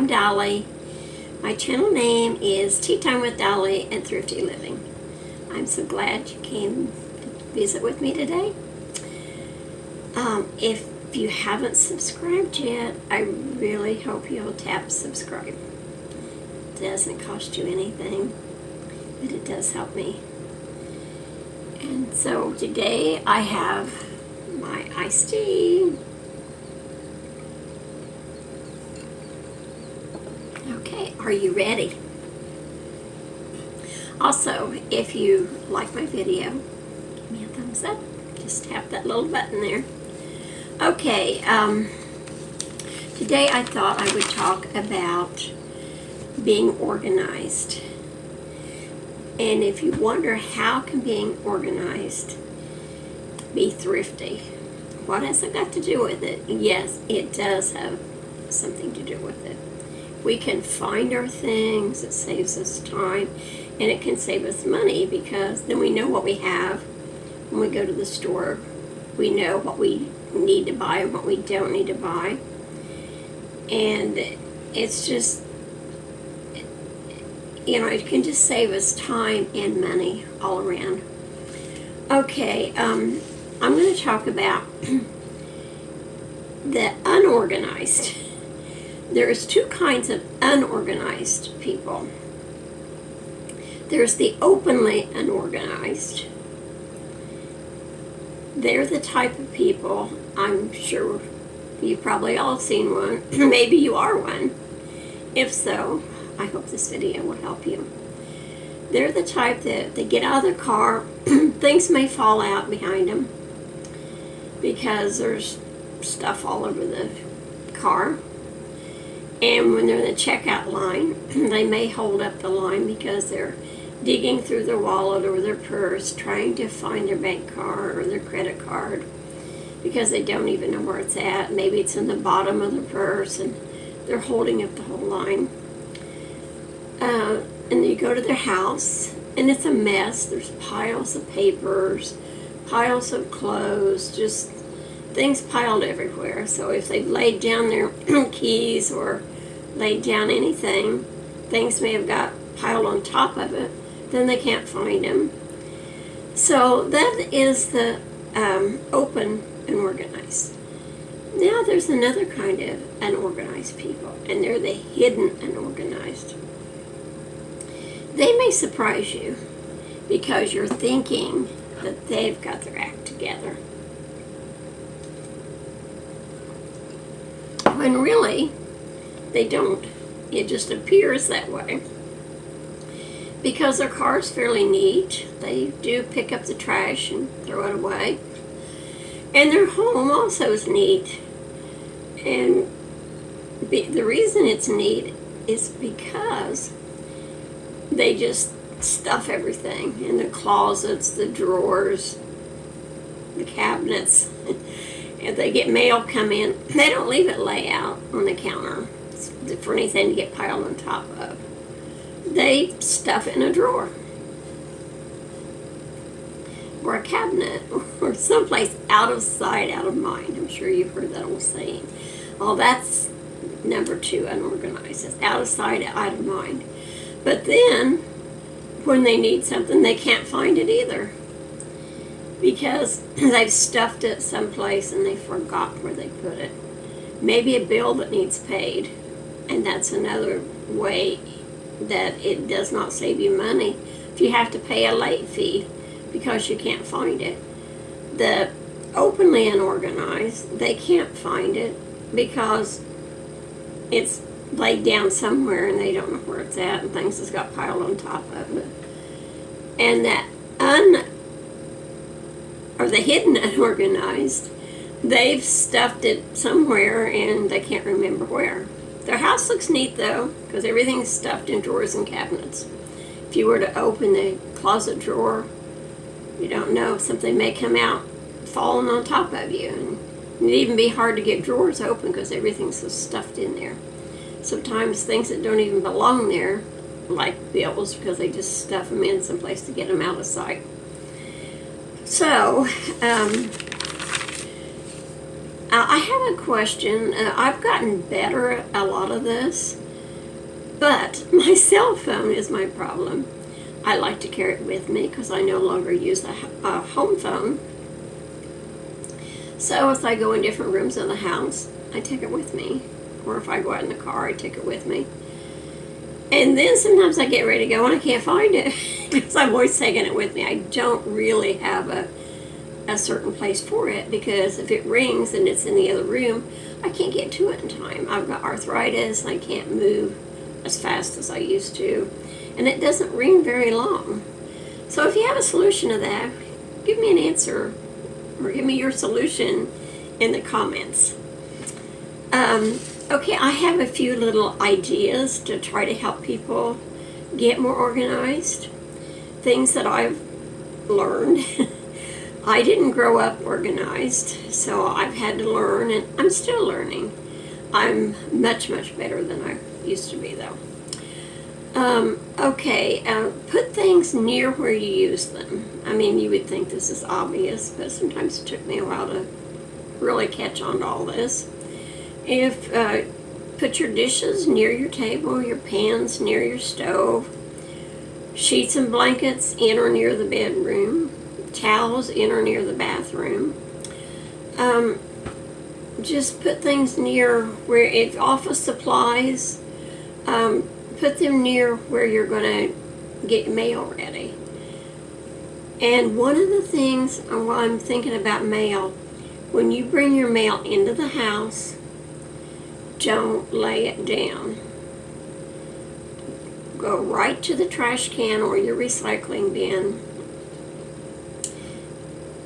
I'm Dolly. My channel name is Tea Time with Dolly and Thrifty Living. I'm so glad you came to visit with me today. If you haven't subscribed yet, I really hope you'll tap subscribe. It doesn't cost you anything, but it does help me. And so today I have my iced tea. Okay, are you ready? Also, if you like my video, give me a thumbs up. Just tap that little button there. Okay, today I thought I would talk about being organized. And if you wonder how can being organized be thrifty, what has it got to do with it? Yes, it does have something to do with it. We can find our things, it saves us time, and it can save us money because then we know what we have when we go to the store. We know what we need to buy and what we don't need to buy. And it's just, you know, it can just save us time and money all around. Okay, I'm going to talk about the unorganized. There's two kinds of unorganized people. There's the openly unorganized. They're the type of people, I'm sure you've probably all seen one. Maybe you are one. If so, I hope this video will help you. They're the type that they get out of their car, things may fall out behind them because there's stuff all over the car. And when they're in the checkout line, they may hold up the line because they're digging through their wallet or their purse, trying to find their bank card or their credit card because they don't even know where it's at. Maybe it's in the bottom of the purse and they're holding up the whole line. And you go to their house and it's a mess. There's piles of papers, piles of clothes, just things piled everywhere. So if they've laid down their keys or laid down anything, things may have got piled on top of it, then they can't find them. So that is the open and organized. Now there's another kind of unorganized people, and they're the hidden unorganized. They may surprise you because you're thinking that they've got their act together, when really they don't. It just appears that way because their car is fairly neat. They do pick up the trash and throw it away, and their home also is neat. And the reason it's neat is because they just stuff everything in the closets, the drawers, the cabinets. If they get mail come in, they don't leave it lay out on the counter for anything to get piled on top of. They stuff it in a drawer or a cabinet or someplace out of sight, out of mind. I'm sure you've heard that old saying. Well, that's number two, unorganized. It's out of sight, out of mind. But then when they need something, they can't find it either, because they've stuffed it someplace and they forgot where they put it. Maybe a bill that needs paid, and that's another way that it does not save you money. If you have to pay a late fee because you can't find it. The openly unorganized, they can't find it because it's laid down somewhere and they don't know where it's at, and things just got piled on top of it. And that the hidden unorganized, they've stuffed it somewhere and they can't remember where. Their house looks neat though, because everything's stuffed in drawers and cabinets. If you were to open the closet drawer, you don't know, something may come out falling on top of you, and it'd even be hard to get drawers open because everything's so stuffed in there. Sometimes things that don't even belong there, like bills, because they just stuff them in someplace to get them out of sight. So, I have a question. I've gotten better at a lot of this, But my cell phone is my problem. I like to carry it with me because I no longer use a home phone. So if I go in different rooms of the house, I take it with me. Or if I go out in the car, I take it with me. And then sometimes I get ready to go and I can't find it because I'm always taking it with me. I don't really have a certain place for it because if it rings and it's in the other room, I can't get to it in time. I've got arthritis. I can't move as fast as I used to. And it doesn't ring very long. So if you have a solution to that, give me an answer or give me your solution in the comments. Okay, I have a few little ideas to try to help people get more organized. Things that I've learned. I didn't grow up organized, so I've had to learn, and I'm still learning. I'm much, much better than I used to be, though. Put things near where you use them. I mean, you would think this is obvious, but sometimes it took me a while to really catch on to all this. Put your dishes near your table, your pans near your stove, sheets and blankets in or near the bedroom, towels in or near the bathroom. Just put things near where, if office supplies, put them near where you're going to get your mail ready. And one of the things while I'm thinking about mail, when you bring your mail into the house, don't lay it down. Go right to the trash can or your recycling bin.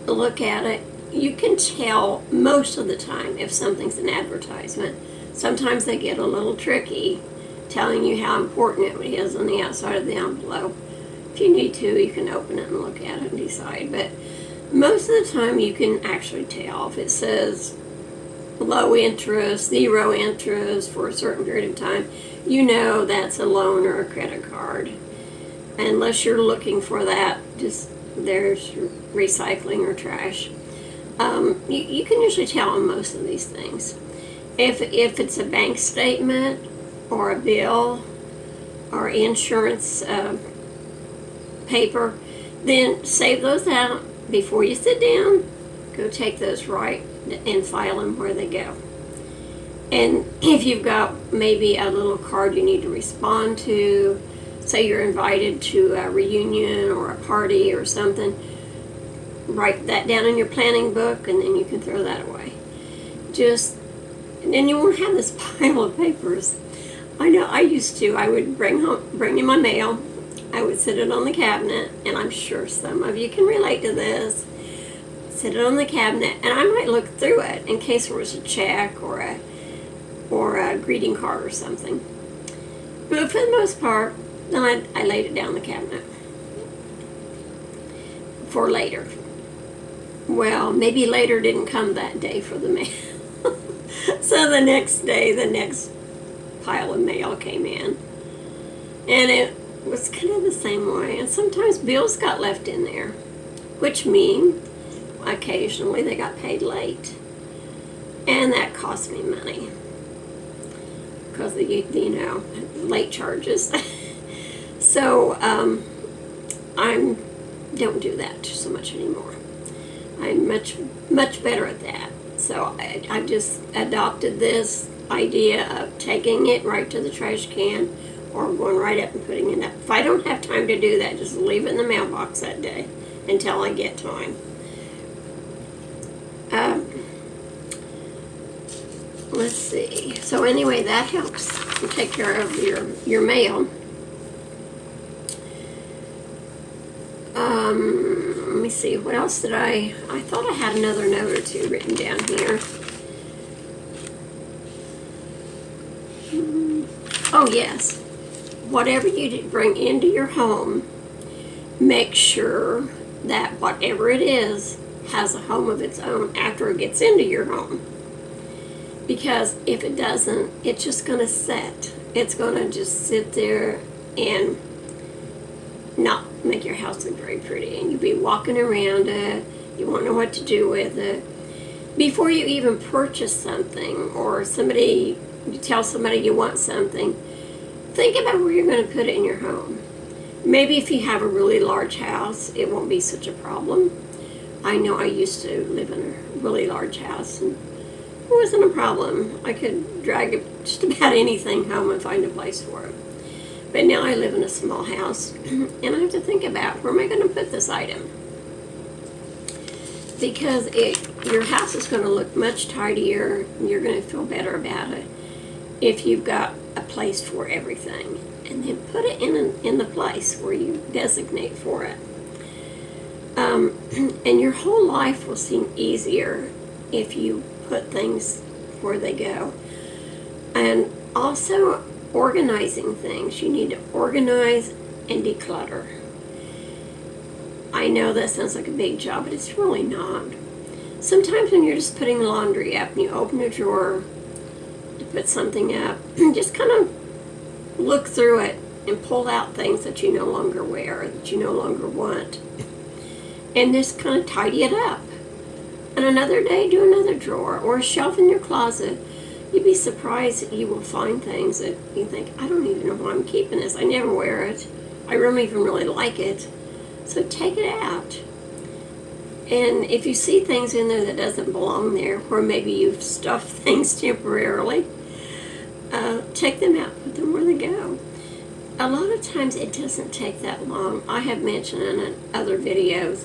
Look at it. You can tell most of the time if something's an advertisement. Sometimes they get a little tricky telling you how important it is on the outside of the envelope. If you need to, you can open it and look at it and decide. But most of the time you can actually tell if it says low interest, 0 interest for a certain period of time. You know that's a loan or a credit card. Unless you're looking for that, just there's recycling or trash. You can usually tell on most of these things. If it's a bank statement or a bill or insurance paper, then save those out before you sit down. Go take those right and file them where they go. And if you've got maybe a little card you need to respond to, say you're invited to a reunion or a party or something, write that down in your planning book and then you can throw that away. And then you won't have this pile of papers. I know I used to. I would bring in my mail. I would sit it on the cabinet, and I'm sure some of you can relate to this. Sit it on the cabinet, and I might look through it in case there was a check or a greeting card or something. But for the most part, then I laid it down the cabinet for later. Well, maybe later didn't come that day for the mail. So the next day, the next pile of mail came in. And it was kind of the same way. And sometimes bills got left in there, which mean occasionally they got paid late. And that cost me money because of the late charges. So I don't do that so much anymore. I'm much better at that. So I just adopted this idea of taking it right to the trash can or going right up and putting it up. If I don't have time to do that, just leave it in the mailbox that day until I get time. Let's see. So anyway, that helps to take care of your mail. Let me see, what else did I thought I had another note or two written down here. Oh yes, whatever you bring into your home, make sure that whatever it is has a home of its own after it gets into your home. Because if it doesn't, it's just going to set. It's going to just sit there and not make your house look very pretty. And you'll be walking around it. You won't know what to do with it. Before you even purchase something or you tell somebody you want something, think about where you're going to put it in your home. Maybe if you have a really large house, it won't be such a problem. I know I used to live in a really large house, and it wasn't a problem. I could drag just about anything home and find a place for it. But now I live in a small house, and I have to think about, where am I going to put this item? Because your house is going to look much tidier, and you're going to feel better about it if you've got a place for everything. And then put it in the place where you designate for it. And your whole life will seem easier if you put things where they go. And also, organizing things. You need to organize and declutter. I know that sounds like a big job, but it's really not. Sometimes when you're just putting laundry up and you open a drawer to put something up, just kind of look through it and pull out things that you no longer wear, or that you no longer want, and just kind of tidy it up. And another day, do another drawer or a shelf in your closet. You'd be surprised that you will find things that you think, I don't even know why I'm keeping this. I never wear it. I don't even really like it. So take it out. And if you see things in there that doesn't belong there, or maybe you've stuffed things temporarily, take them out, put them where they go. A lot of times it doesn't take that long. I have mentioned in other videos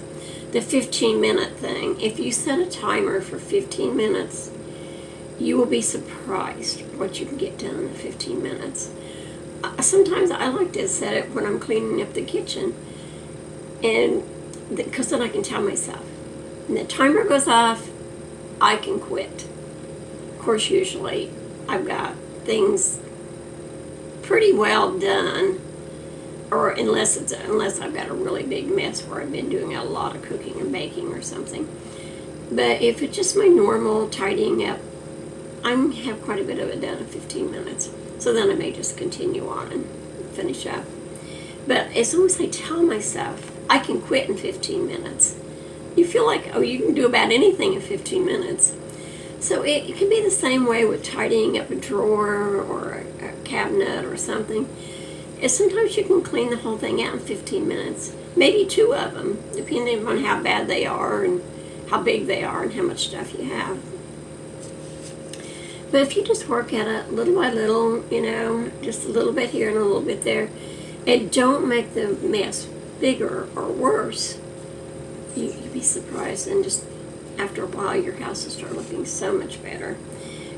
the 15-minute thing. If you set a timer for 15 minutes, you will be surprised what you can get done in 15 minutes. Sometimes I like to set it when I'm cleaning up the kitchen, and because then I can tell myself, when the timer goes off, I can quit. Of course, usually I've got things pretty well done, or unless I've got a really big mess where I've been doing a lot of cooking and baking or something. But if it's just my normal tidying up, I have quite a bit of it done in 15 minutes. So then I may just continue on and finish up. But as long as I tell myself I can quit in 15 minutes, you feel like, oh, you can do about anything in 15 minutes. So it can be the same way with tidying up a drawer or a cabinet or something. Sometimes you can clean the whole thing out in 15 minutes. Maybe 2 of them, depending on how bad they are and how big they are and how much stuff you have. But if you just work at it little by little, just a little bit here and a little bit there, and don't make the mess bigger or worse, you'd be surprised. And just after a while, your house will start looking so much better.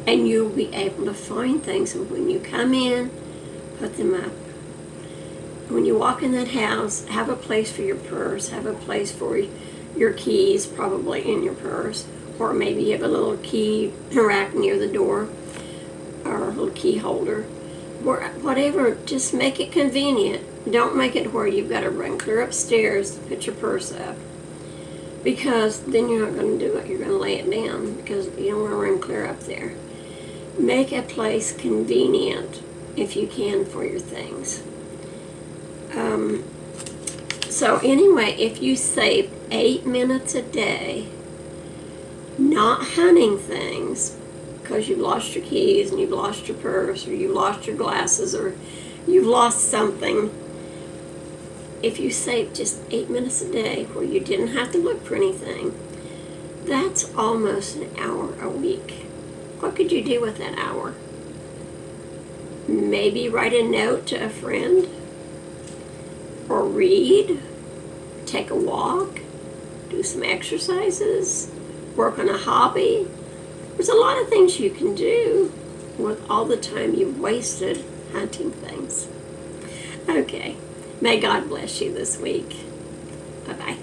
And you'll be able to find things, and when you come in, put them up. When you walk in that house, have a place for your purse, have a place for your keys, probably in your purse. Or maybe you have a little key rack near the door, or a little key holder. Whatever, just make it convenient. Don't make it where you've got to run clear upstairs to put your purse up. Because then you're not going to do it. You're going to lay it down because you don't want to run clear up there. Make a place convenient, if you can, for your things. So anyway, if you save 8 minutes a day not hunting things because you've lost your keys and you've lost your purse or you've lost your glasses or you've lost something, if you save just 8 minutes a day where you didn't have to look for anything, that's almost an hour a week. What could you do with that hour? Maybe write a note to a friend, or read, take a walk, do some exercises, work on a hobby. There's a lot of things you can do with all the time you've wasted hunting things. Okay, may God bless you this week. Bye-bye.